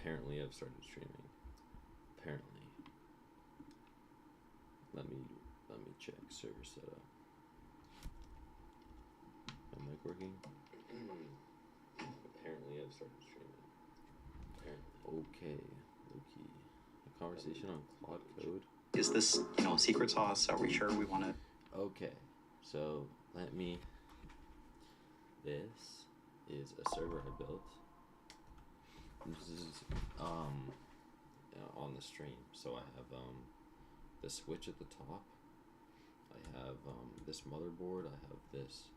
Apparently, I've started streaming. Apparently. Let me check server setup. My mic working? Apparently, I've started streaming. Apparently. Okay. A conversation on Claude Code. Is this, secret sauce? Are we sure we want to? Okay. So let me. This is a server I built. This is on the stream. So I have the switch at the top. I have this motherboard. I have this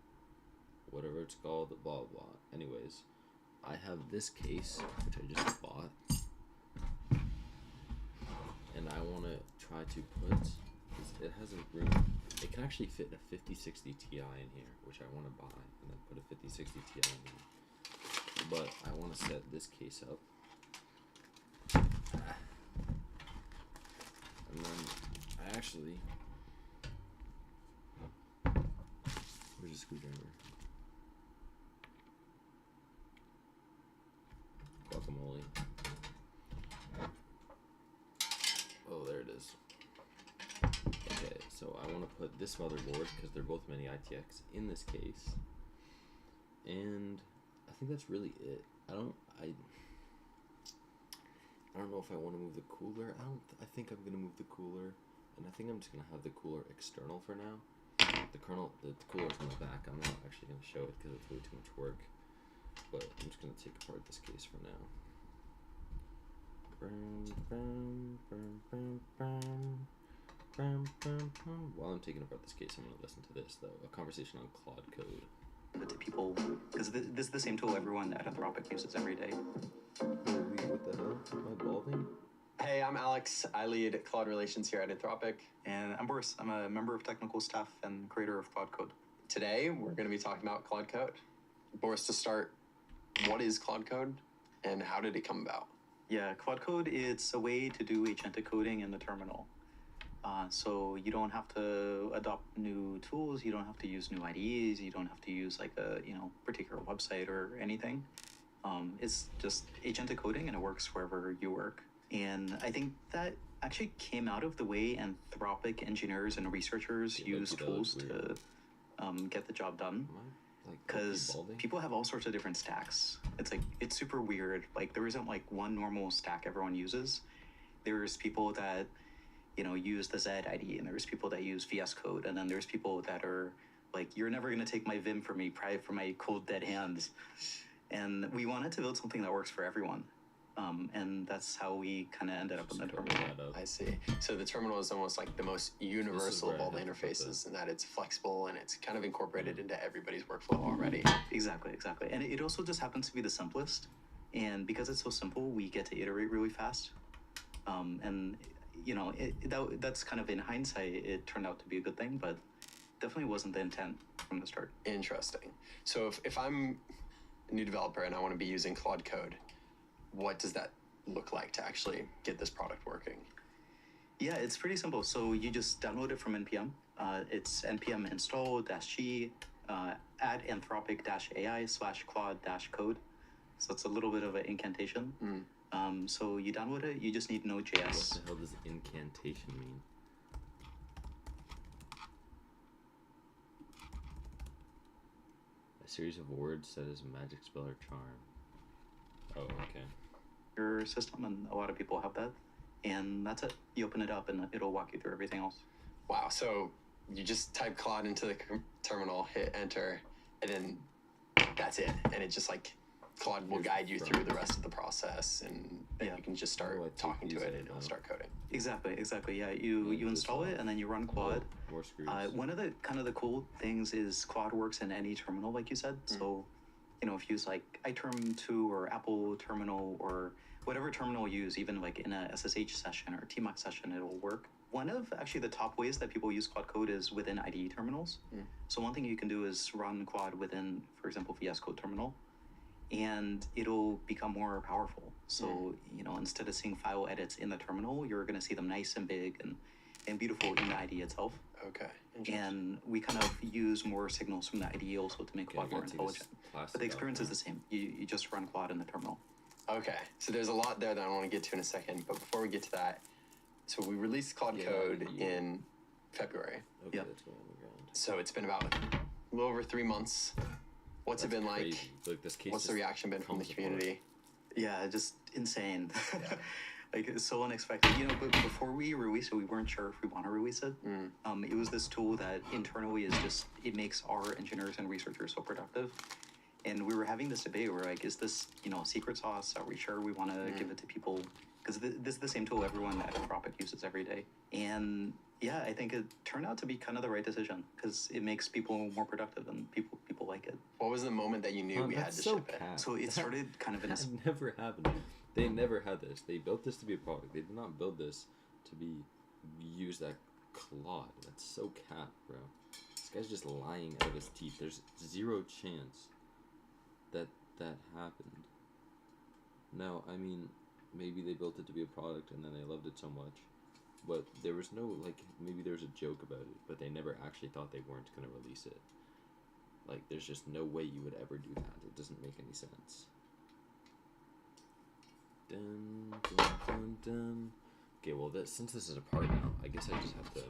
whatever it's called, blah blah. Anyways, I have this case which I just bought, and I want to try to put. It has a room. It can actually fit a 5060 Ti in here, which I want to buy, and then put a 5060 Ti in here. But I want to set this case up. And then I actually... Where's the screwdriver? Guacamole. Oh, there it is. Okay, so I want to put this motherboard, because they're both mini ITX, in this case. And I think that's really it. I don't know if I want to move the cooler. I think I'm gonna move the cooler, and I think I'm just gonna have the cooler external for now. The cooler's in the back. I'm not actually gonna show it because it's way too much work. But I'm just gonna take apart this case for now. While I'm taking apart this case, I'm gonna listen to this though. A conversation on Claude Code. To people, because this is the same tool everyone at Anthropic uses every day. What the hell? Am I balding? Hey, I'm Alex. I lead Claude Relations here at Anthropic. And I'm Boris. I'm a member of technical staff and creator of Claude Code. Today, we're going to be talking about Claude Code. Boris, to start, what is Claude Code and how did it come about? Yeah, Claude Code, it's a way to do agentic coding in the terminal. So you don't have to adopt new tools, you don't have to use new IDEs, you don't have to use like a particular website or anything. It's just agentic coding and it works wherever you work. And I think that actually came out of the way Anthropic engineers and researchers use tools to get the job done. Because people have all sorts of different stacks. It's super weird. Like there isn't like one normal stack everyone uses. There's people that use the Z IDE, and there's people that use VS Code, and then there's people that are like, you're never gonna take my Vim from me, probably for my cold dead hands. And we wanted to build something that works for everyone. And that's how we kind of ended up in the terminal. I see. So the terminal is almost like the most universal of all the interfaces, in that it's flexible and it's kind of incorporated into everybody's workflow already. Exactly. And it also just happens to be the simplest. And because it's so simple, we get to iterate really fast. And that's kind of, in hindsight, it turned out to be a good thing, but definitely wasn't the intent from the start. Interesting. So if I'm a new developer and I want to be using Claude Code, what does that look like to actually get this product working? Yeah, it's pretty simple. So you just download it from NPM. It's npm install-g add anthropic-ai/claude-code. So it's a little bit of an incantation. So you download it, you just need Node.js. What the hell does incantation mean? A series of words that is a magic spell or charm. Oh, okay. Your system, and a lot of people have that. And that's it. You open it up and it'll walk you through everything else. Wow, so you just type Claude into the terminal, hit enter, and then that's it. And it just like, Claude will guide you through the rest of the process, and then you can just start talking to it and it'll start coding. Exactly. Yeah, you install it and then you run Claude. More screws. One of the cool things is Claude works in any terminal, like you said. So, if you use like iTerm2 or Apple Terminal or whatever terminal you use, even like in a SSH session or TMUX session, it'll work. One of actually the top ways that people use Claude Code is within IDE terminals. So one thing you can do is run Claude within, for example, VS Code terminal, and it'll become more powerful. So, instead of seeing file edits in the terminal, you're going to see them nice and big and beautiful in the IDE itself. Okay. And we kind of use more signals from the IDE also to make Claude more intelligent. But the experience is the same. You just run Claude in the terminal. Okay, so there's a lot there that I want to get to in a second, but before we get to that, so we released Claude Yeah, Code you- in February. Okay, Yep. that's going on the ground. So it's been about a little over 3 months. What's it That's been crazy. Like this case What's the just reaction been from the comes apart. community? Yeah, just insane. Yeah. Like it's so unexpected. You know, but before we release it, we weren't sure if we want to release it. Mm. It was this tool that internally is just it makes our engineers and researchers so productive. And we were having this debate where like, is this secret sauce? Are we sure we want to give it to people? Because this is the same tool everyone at Anthropic uses every day. And yeah, I think it turned out to be kind of the right decision because it makes people more productive and people like it. What was the moment that you knew we had That's to so ship it? cat. So it started kind of in a That never happened. They never had this. They built this to be a product. They did not build this to be used at Claude. That's so cat, bro. This guy's just lying out of his teeth. There's zero chance that that happened. No, I mean, maybe they built it to be a product and then they loved it so much. But there was no, like, maybe there was a joke about it, but they never actually thought they weren't going to release it. Like, there's just no way you would ever do that. It doesn't make any sense. Dun, dun, dun, dun. Okay, well, since this is a part now, I guess I just have to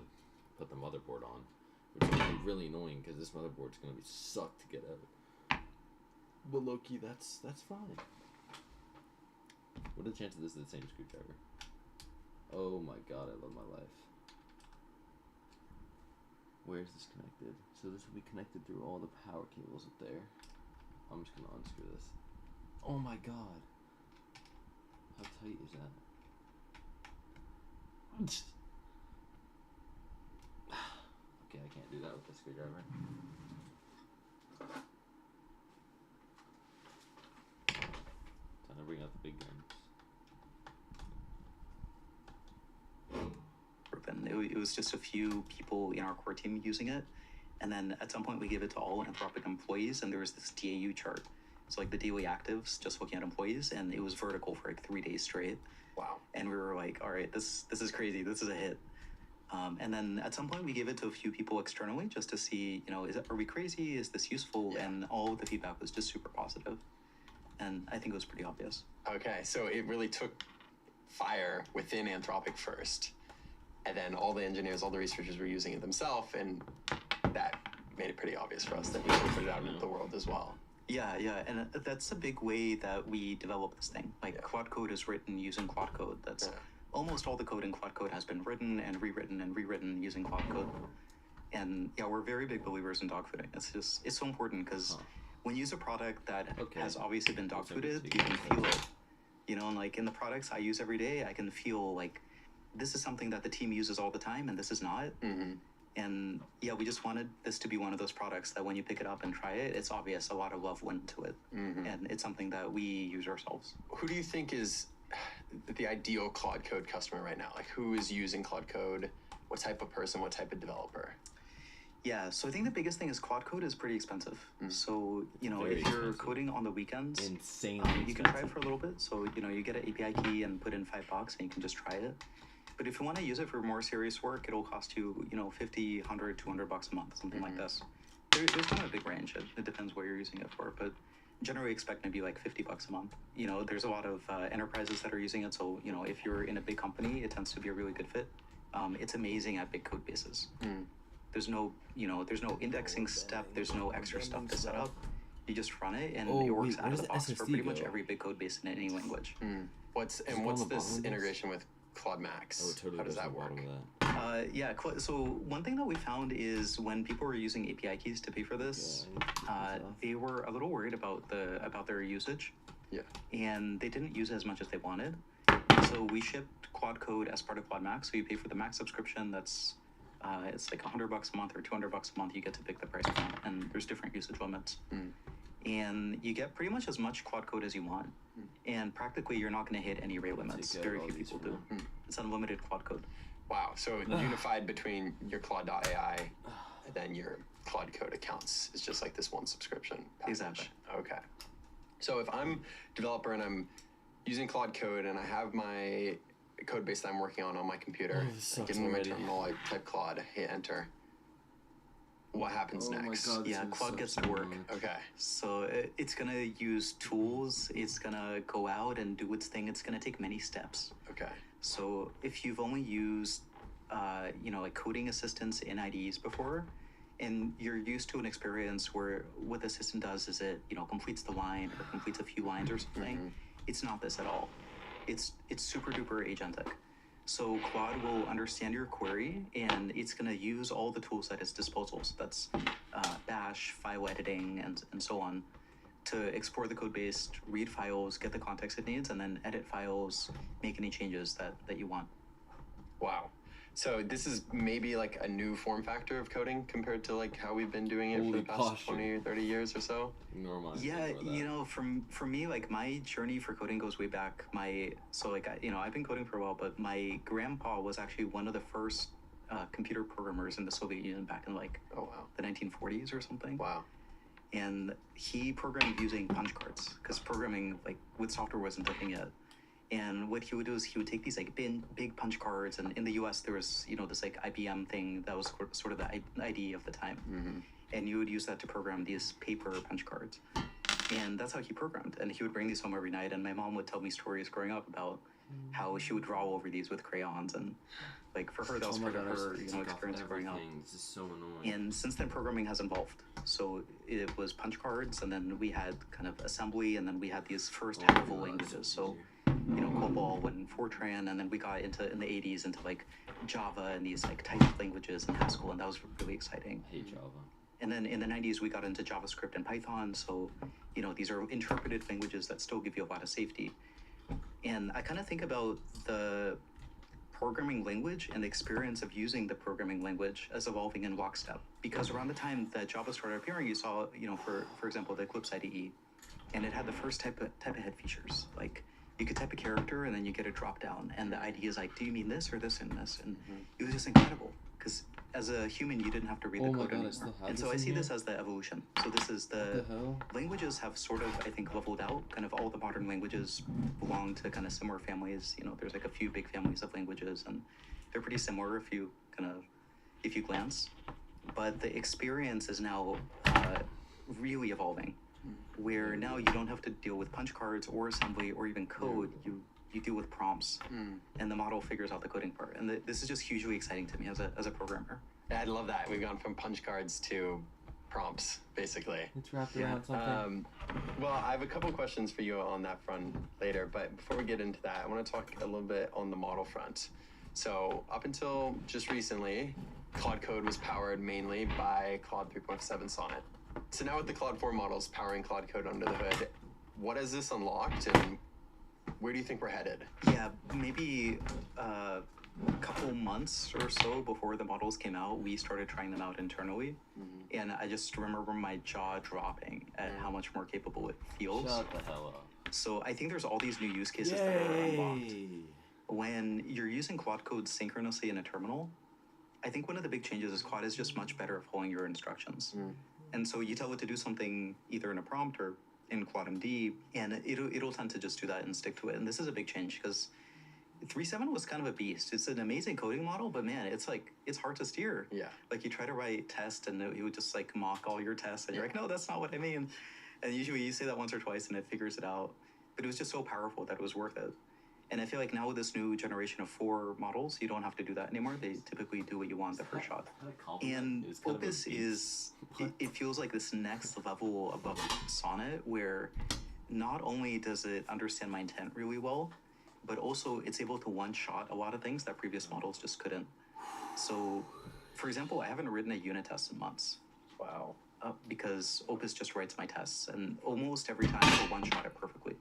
put the motherboard on, which is gonna be really annoying because this motherboard's gonna be sucked to get out. But low-key, that's fine. What are the chances this is the same screwdriver? Oh my god, I love my life. Where is this connected? So this will be connected through all the power cables up there. I'm just gonna unscrew this. Oh my god. How tight is that? Okay, I can't do that with the screwdriver. Time to bring out the big guns. It was just a few people in our core team using it. And then at some point we gave it to all Anthropic employees and there was this DAU chart. It's like the daily actives, just looking at employees, and it was vertical for like 3 days straight. Wow. And we were like, all right, this is crazy. This is a hit. And then at some point we gave it to a few people externally just to see, are we crazy? Is this useful? Yeah. And all of the feedback was just super positive. And I think it was pretty obvious. Okay, so it really took fire within Anthropic first, and then all the engineers, all the researchers were using it themselves, and that made it pretty obvious for us that we should put it out into the world as well. Yeah, and that's a big way that we develop this thing. Like Yeah. Claude Code is written using Claude Code. That's Yeah. almost all the code in Claude Code has been written and rewritten using Claude Code. And yeah, we're very big believers in dogfooding. It's so important because when you use a product that has obviously been dogfooded, you can feel it. And like in the products I use every day, I can feel like this is something that the team uses all the time and this is not. Mm-hmm. And yeah, we just wanted this to be one of those products that when you pick it up and try it, it's obvious a lot of love went into it. Mm-hmm. And it's something that we use ourselves. Who do you think is the ideal Claude Code customer right now? Like, who is using Claude Code? What type of person? What type of developer? Yeah, so I think the biggest thing is Claude Code is pretty expensive. Mm. So, Very if you're expensive. coding on the weekends, Insanely you can try it for a little bit. So, you get an API key and put in $5 and you can just try it. But if you want to use it for more serious work, it'll cost you, 50, 100, $200 a month, something like this. There's not a big range. It depends what you're using it for, but generally expect maybe like $50 a month. There's a lot of enterprises that are using it. So, if you're in a big company, it tends to be a really good fit. It's amazing at big code bases. Mm. There's no indexing step. There's no extra stuff to set up. You just run it and Oh, it works wait, out where of does the the box for SSD pretty much go? every big code base in any language. Mm. What's it on the this bottom of this? integration with Claude Max? Oh, it totally How does goes that to the work? bottom of that. So one thing that we found is when people were using API keys to pay for this, they were a little worried about their usage. Yeah. And they didn't use it as much as they wanted. So we shipped Claude Code as part of Claude Max. So you pay for the Max subscription. That's it's like $100 a month or $200 a month. You get to pick the price point, and there's different usage limits. Mm. And you get pretty much as much Claude Code as you want. And practically, you're not going to hit any rate limits. Take out Very all few these people for do. now. It's unlimited Claude Code. Wow. So unified between your Claude.ai and then your Claude Code accounts is just like this one subscription package. Exactly. Okay. So if I'm a developer and I'm using Claude Code and I have my code base that I'm working on my computer, Oh, this I get sucks into my already. terminal, I type Claude, hit enter. what happens Oh next? my god, this Yeah, is Claude such gets so to work. much. Okay. So it's gonna use tools. It's gonna go out and do its thing. It's gonna take many steps. Okay. So if you've only used, like coding assistants in IDEs before, and you're used to an experience where what the assistant does is it, completes the line or completes a few lines or something, it's not this at all. It's super duper agentic. So Claude will understand your query, and it's going to use all the tools at its disposal. So that's Bash, file editing, and so on, to explore the code base, read files, get the context it needs, and then edit files, make any changes that you want. Wow. So this is maybe like a new form factor of coding compared to like how we've been doing it for Holy the past posture. 20 or 30 years or so. Ignore mine. Yeah, Ignore that. for me, like my journey for coding goes way back. I've been coding for a while, but my grandpa was actually one of the first computer programmers in the Soviet Union back in like Oh wow. the 1940s or something. Wow. And he programmed using punch cards because programming like with software wasn't a thing yet. And what he would do is he would take these like big punch cards, and in the U.S. there was this like IBM thing that was sort of the ID of the time, and you would use that to program these paper punch cards, and that's how he programmed. And he would bring these home every night, and my mom would tell me stories growing up about how she would draw over these with crayons, and like for her that was Oh my part of God, I her just took off experience growing up. everything. This is so annoying. And since then, programming has evolved. So it was punch cards, and then we had kind of assembly, and then we had these first Oh my high-level God, languages. it's So, easier. COBOL and Fortran, and then we got in the 80s into like Java and these like typed languages and Haskell, and that was really exciting. I hate Java. And then in the 90s, we got into JavaScript and Python. So, these are interpreted languages that still give you a lot of safety. And I kind of think about the programming language and the experience of using the programming language as evolving in lockstep. Because around the time that Java started appearing, you saw, for example, the Eclipse IDE, and it had the first type of head features. Like you could type a character and then you get a drop down, and the IDE is like, do you mean this or this and this? And it was just incredible because as a human, you didn't have to read the Oh my code God, I anymore. still have And this so I in see here? this as the evolution. So this is What the hell? languages have sort of, I think, leveled out. Kind of all the modern languages belong to kind of similar families. There's like a few big families of languages, and they're pretty similar if you glance. But the experience is now really evolving, where now you don't have to deal with punch cards or assembly or even code. You deal with prompts, and the model figures out the coding part. And this is just hugely exciting to me as a programmer. I love that. We've gone from punch cards to prompts, basically. It's wrapped Yeah. around something. Well, I have a couple questions for you on that front later, but before we get into that, I want to talk a little bit on the model front. So up until just recently, Claude Code was powered mainly by Claude 3.7 Sonnet. So now with the Claude 4 models powering Claude Code under the hood, what has this unlocked, and where do you think we're headed? Yeah, maybe a couple months or so before the models came out, we started trying them out internally. And I just remember my jaw dropping at how much more capable it feels. Shut the hell up. So I think there's all these new use cases that are unlocked. Yay! When you're using Claude Code synchronously in a terminal, I think one of the big changes is Claude is just much better at following your instructions. And so you tell it to do something either in a prompt or in ClaudMD, and it'll tend to just do that and stick to it. And this is a big change because 3.7 was kind of a beast. It's an amazing coding model, but man, it's hard to steer. Yeah. Like you try to write tests and it would just like mock all your tests, and you're like, no, that's not what I mean. And usually you say that once or twice and it figures it out. But it was just so powerful that it was worth it. And I feel like now with this new generation of 4 models, you don't have to do that anymore. They typically do what you want the first shot. And Opus it feels like this next level above Sonnet, where not only does it understand my intent really well, but also it's able to one-shot a lot of things that previous models just couldn't. So, for example, I haven't written a unit test in months. Wow. Because Opus just writes my tests, and almost every time it'll one-shot it perfectly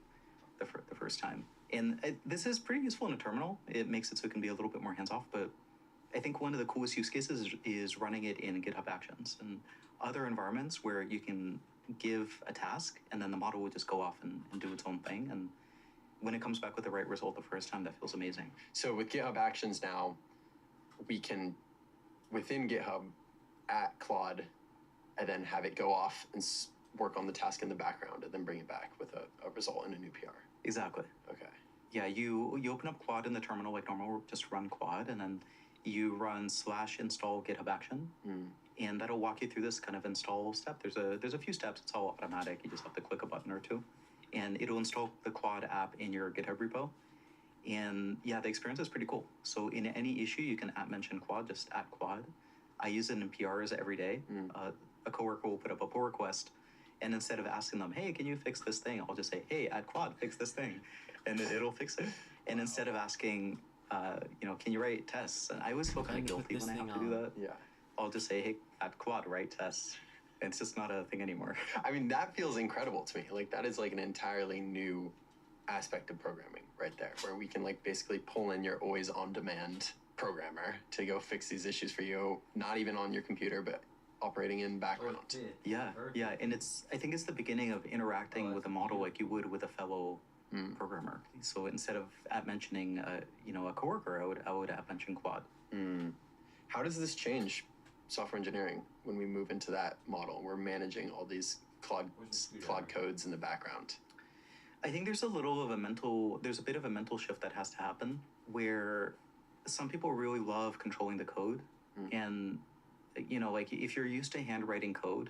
the first time. And this is pretty useful in a terminal. It makes it so it can be a little bit more hands-off, but I think one of the coolest use cases is running it in GitHub Actions and other environments where you can give a task and then the model will just go off and do its own thing. And when it comes back with the right result the first time, that feels amazing. So with GitHub Actions now, we can, within GitHub, at Claude, and then have it go off and work on the task in the background and then bring it back with a result in a new PR. Exactly. Okay. Yeah, you open up Claude in the terminal like normal, just run Claude, and then you run /install GitHub Action, and that'll walk you through this kind of install step. There's a few steps. It's all automatic. You just have to click a button or two, and it'll install the Quad app in your GitHub repo. And yeah, the experience is pretty cool. So in any issue, you can @mention Quad, just @Quad. I use it in PRs every day. A coworker will put up a pull request, and instead of asking them, hey, can you fix this thing? I'll just say, hey, @Quad, fix this thing, and it'll fix it. And instead of asking, can you write tests? And I always feel kind of guilty when I have to do that. Yeah. I'll just say, hey, @Quad, write tests. And it's just not a thing anymore. I mean, that feels incredible to me. Like, that is like an entirely new aspect of programming right there, where we can like basically pull in your always on demand programmer to go fix these issues for you, not even on your computer, but operating in background. Yeah, and I think it's the beginning of interacting with a model like you would with a fellow programmer. So instead of mentioning, a coworker, I would mention Quad. How does this change software engineering when we move into that model? We're managing all these Claude codes in the background. I think there's a bit of a mental shift that has to happen where some people really love controlling the code. And, like if you're used to handwriting code,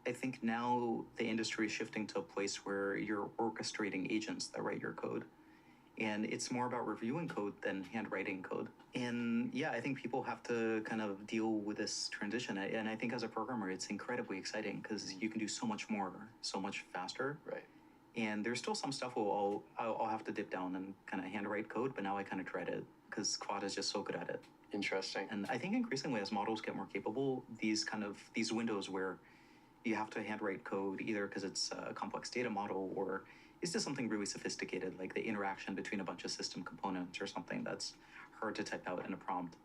I think now the industry is shifting to a place where you're orchestrating agents that write your code. And it's more about reviewing code than handwriting code. And yeah, I think people have to kind of deal with this transition. And I think as a programmer, it's incredibly exciting because you can do so much more, so much faster. Right. And there's still some stuff where I'll have to dip down and kind of handwrite code, but now I kind of dread it because Quad is just so good at it. Interesting. And I think increasingly as models get more capable, these windows where you have to handwrite code either because it's a complex data model or it's just something really sophisticated, like the interaction between a bunch of system components or something that's hard to type out in a prompt.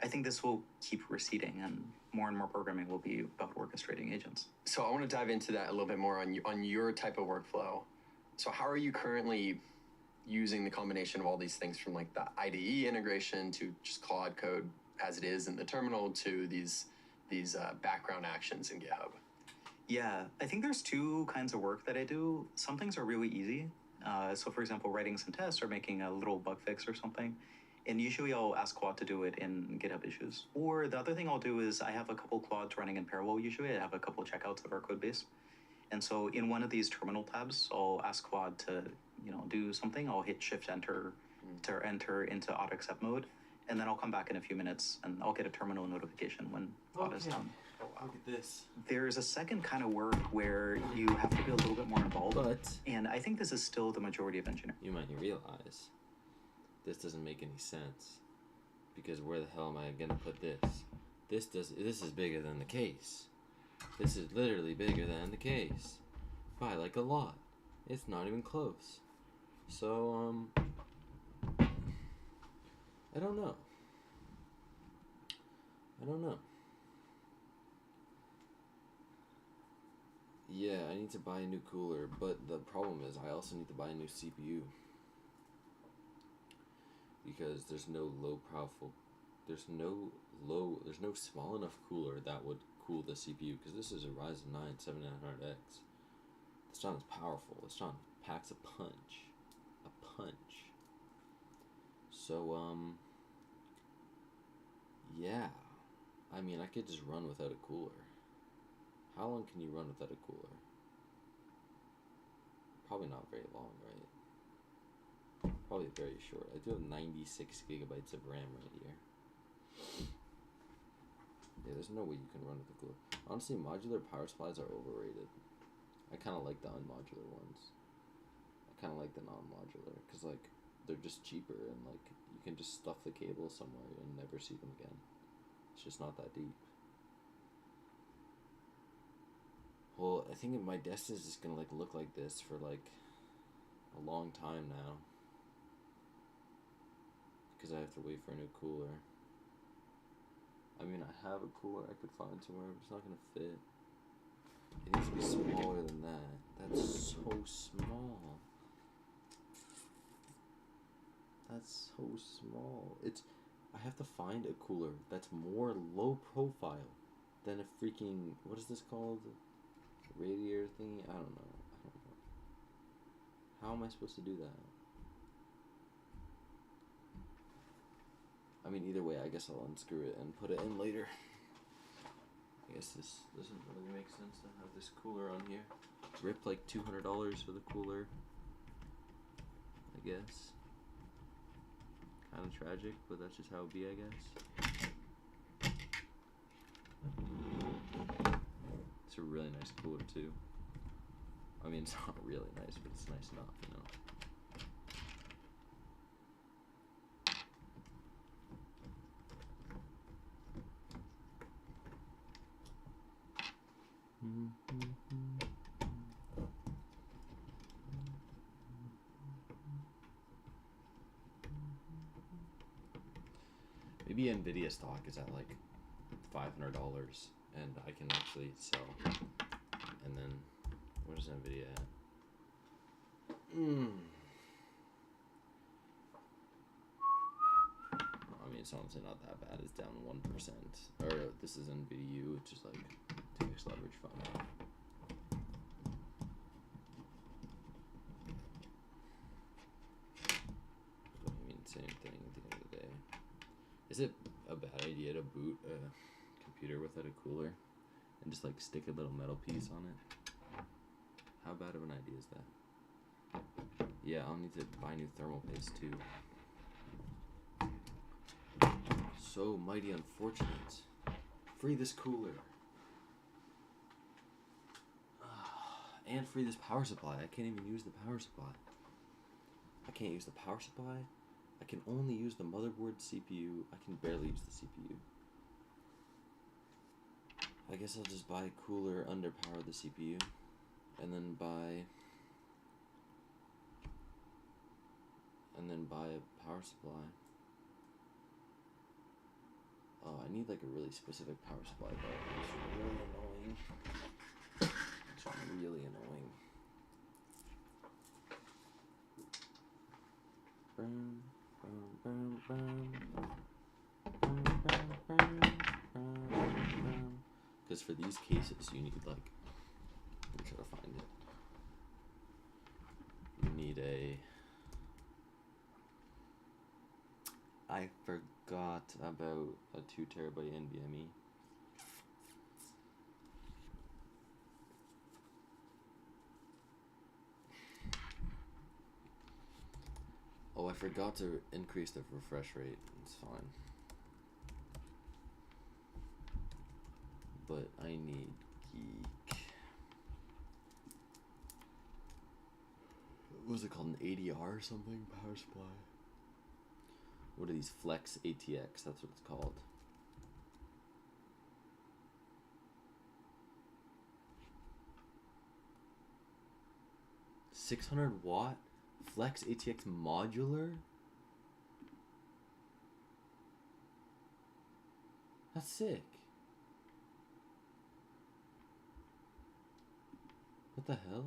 I think this will keep receding and more programming will be about orchestrating agents. So I want to dive into that a little bit more on your type of workflow. So how are you currently using the combination of all these things, from like the IDE integration to just Claude code as it is in the terminal to these background actions in GitHub? Yeah, I think there's two kinds of work that I do. Some things are really easy. So for example, writing some tests or making a little bug fix or something. And usually I'll ask Quad to do it in GitHub issues. Or the other thing I'll do is I have a couple Quads running in parallel. Usually I have a couple checkouts of our code base. And so in one of these terminal tabs, I'll ask Quad to, do something. I'll hit Shift Enter to enter into auto accept mode. And then I'll come back in a few minutes and I'll get a terminal notification when Quad is done. Oh, wow. Look at this. There's a second kind of work where you have to be a little bit more involved. And I think this is still the majority of engineering. You might realize this doesn't make any sense, because where the hell am I gonna put this? This is bigger than the case. This is literally bigger than the case by like a lot. It's not even close. So I don't know. Yeah, I need to buy a new cooler, but the problem is I also need to buy a new CPU. Because there's no small enough cooler that would cool the CPU, because this is a Ryzen 9 7900X. It's not as powerful. It's not packs a punch. So yeah. I mean, I could just run without a cooler. How long can you run without a cooler? Probably not very long, right? Probably very short. I do have 96 gigabytes of RAM right here. Yeah, there's no way you can run with a cooler. Honestly, modular power supplies are overrated. I kind of like the unmodular ones. I kind of like the non-modular, because, like, they're just cheaper, and, like, you can just stuff the cable somewhere and never see them again. It's just not that deep. Well, I think my desk is just gonna, like, look like this for, like, a long time now. Because I have to wait for a new cooler. I mean, I have a cooler I could find somewhere, but it's not gonna fit. It needs to be smaller than that. That's so small. I have to find a cooler that's more low profile than a freaking, what is this called? Radiator thingy? I don't know. How am I supposed to do that? I mean, either way, I guess I'll unscrew it and put it in later. I guess this doesn't really make sense to have this cooler on here. Ripped like $200 for the cooler. I guess. Kind of tragic, but that's just how it be, I guess. It's a really nice cooler too. I mean, it's not really nice, but it's nice enough, you know. Maybe Nvidia stock is at like $500, and I can actually sell. And then, what is Nvidia at? I mean, it's honestly not that bad. It's down 1%. Or this is NVDU, which is like 2x leverage fund. I mean, same thing at the end of the day. Is it a bad idea to boot a computer without a cooler and just like stick a little metal piece on it? How bad of an idea is that? Yeah, I'll need to buy new thermal paste too. So mighty unfortunate. Free this cooler. And free this power supply. I can't even use the power supply. I can't use the power supply. I can only use the motherboard CPU. I can barely use the CPU. I guess I'll just buy a cooler, underpower the CPU, and then buy a power supply. Oh, I need like a really specific power supply, but it's really annoying. It's really annoying. Because for these cases, you need like, I'm trying to find it. You need I forgot about a 2 terabyte NVMe. Oh, I forgot to increase the refresh rate. It's fine. But I need Geek. What was it called? An ADR or something? Power supply. What are these? Flex ATX. That's what it's called. $600 Flex ATX modular? That's sick. What the hell?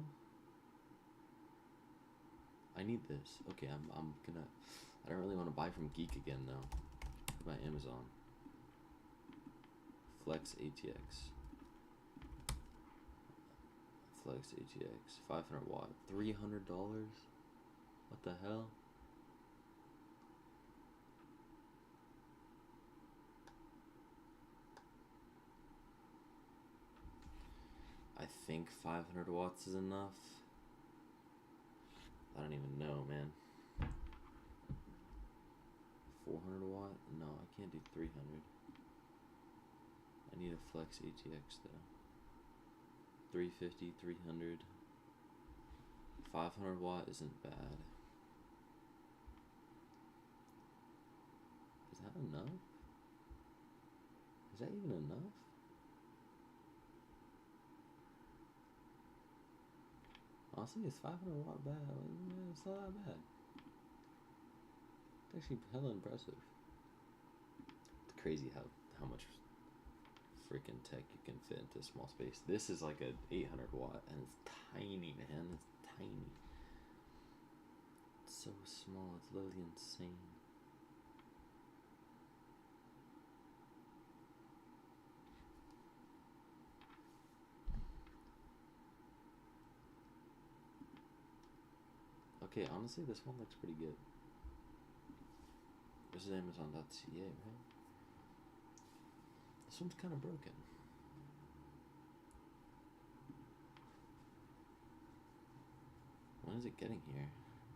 I need this. Okay, I'm gonna. I don't really want to buy from Geek again though. Buy Amazon. Flex ATX. Flex ATX. 500 watt. $300? What the hell? I think 500 watts is enough. I don't even know, man. 400 watt? No, I can't do 300. I need a Flex ATX though. 350, 300. 500 watt isn't bad. Is that enough? Is that even enough? Honestly, is 500 watt bad? It's not that bad. It's actually hella impressive. It's crazy how much freaking tech you can fit into a small space. This is like a 800 watt and it's tiny, man. It's tiny. It's so small. It's literally insane. Okay, honestly, this one looks pretty good. This is Amazon.ca, right? This one's kind of broken. When is it getting here?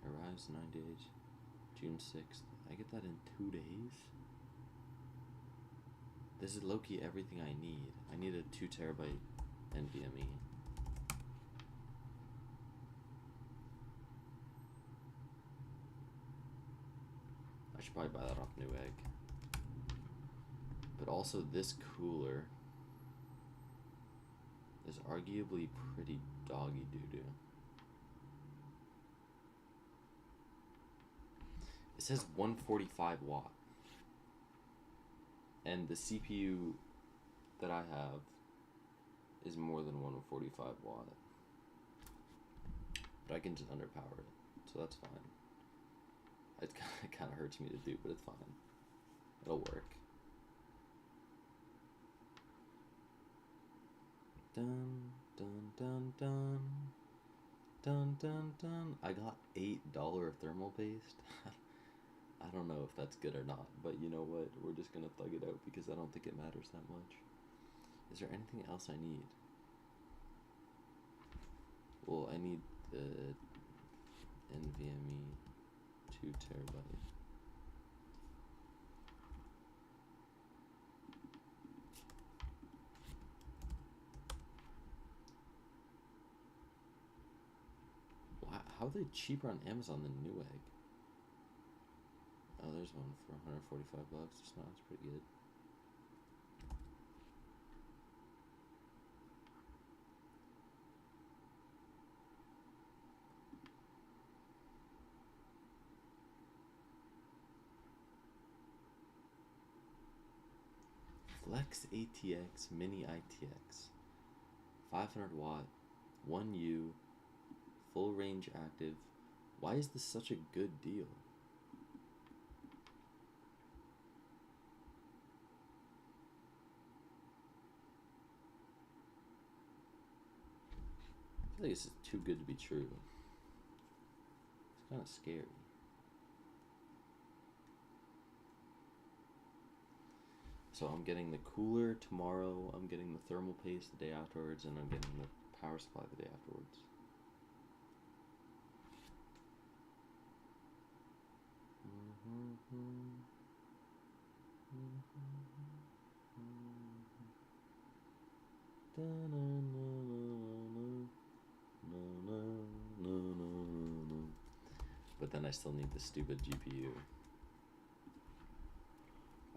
Arrives 9 days. June 6th. I get that in 2 days? This is low-key everything I need. I need a 2 terabyte NVMe. I should probably buy that off Newegg. But also this cooler is arguably pretty doggy doo-doo. It says 145 watt. And the CPU that I have is more than 145 watt. But I can just underpower it, so that's fine. It kind of hurts me to do, but it's fine. It'll work. Dun, dun, dun, dun. Dun, dun, dun. I got $8 thermal paste. I don't know if that's good or not, but you know what? We're just gonna thug it out because I don't think it matters that much. Is there anything else I need? Well, I need the NVMe 2 terabyte. How are they cheaper on Amazon than Newegg? Oh, there's one for $145. It's not. It's pretty good. Flex ATX Mini ITX, 500 watt, 1U, full range active. Why is this such a good deal? I feel like this is too good to be true. It's kind of scary. So I'm getting the cooler tomorrow, I'm getting the thermal paste the day afterwards, and I'm getting the power supply the day afterwards. But then I still need the stupid GPU.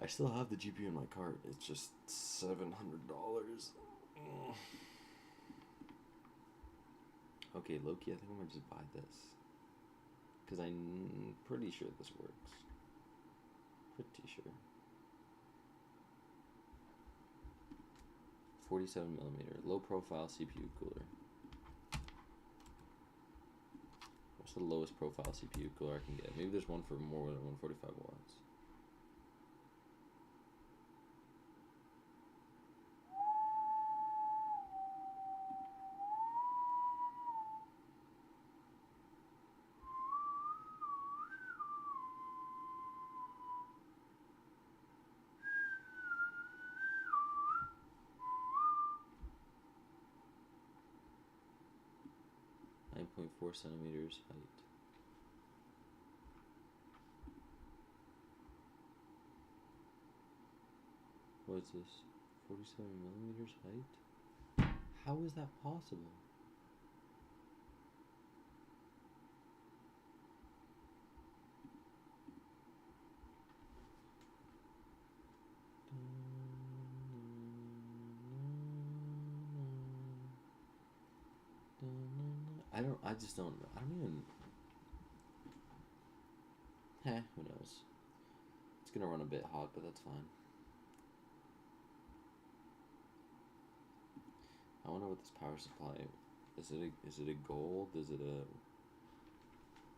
I still have the GPU in my cart. It's just $700. Okay, Loki, I think I'm gonna just buy this. Because I'm pretty sure this works. Pretty sure. 47mm, low profile CPU cooler. What's the lowest profile CPU cooler I can get? Maybe there's one for more than 145 watts. .4 centimeters height. What is this? 47mm height? How is that possible? I just don't even. Who knows? It's gonna run a bit hot, but that's fine. I wonder what this power supply is. It a gold? Is it a?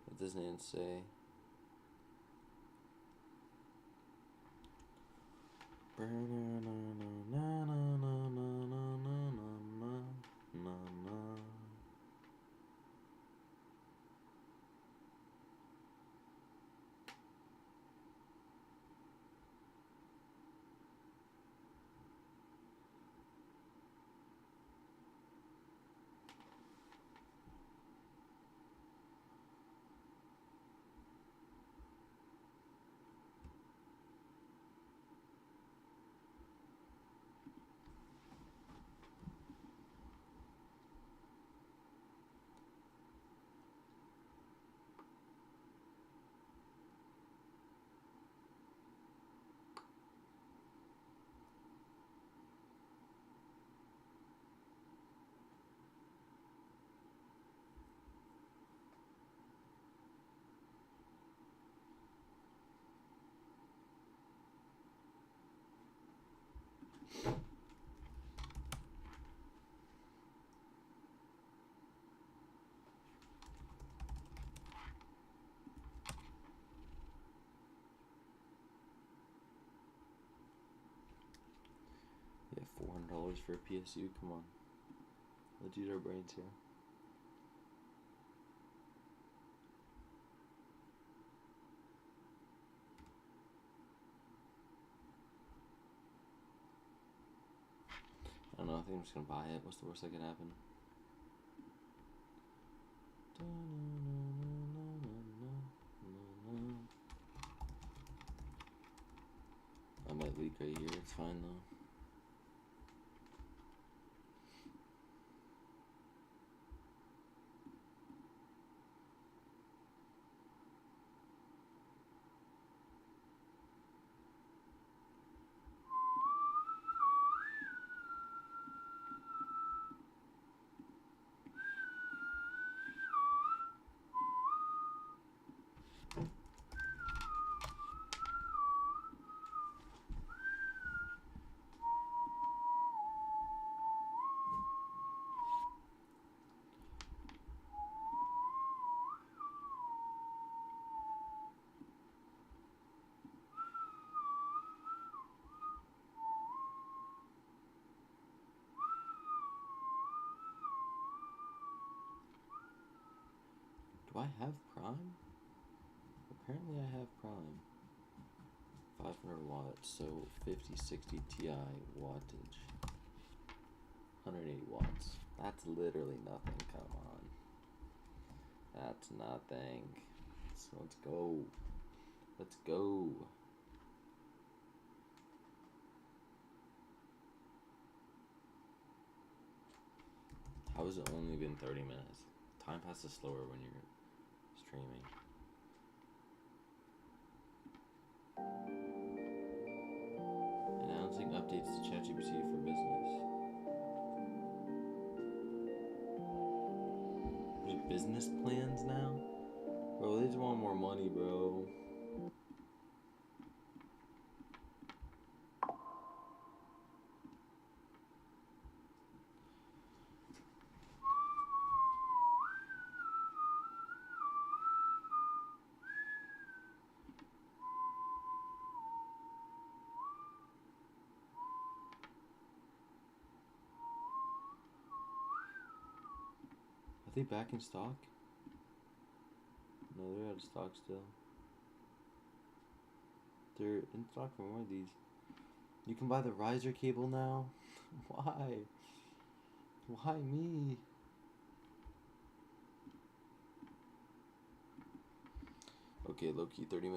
What does it say? $100 for a PSU. Come on. Let's use our brains here. I don't know, I think I'm just gonna buy it. What's the worst that could happen? I might leak right here, it's fine though. Do I have Prime? Apparently I have Prime. 500 watts, so 5060 Ti wattage. 180 watts. That's literally nothing, come on. That's nothing. So let's go. Let's go. How has it only been 30 minutes? Time passes slower when you're streaming. Announcing updates to ChatGPT for business. There's business plans now? Bro, they just want more money, bro. Are they back in stock? No, they're out of stock still. They're in stock for more of these. You can buy the riser cable now? Why? Why me? Okay, low-key 30 minutes.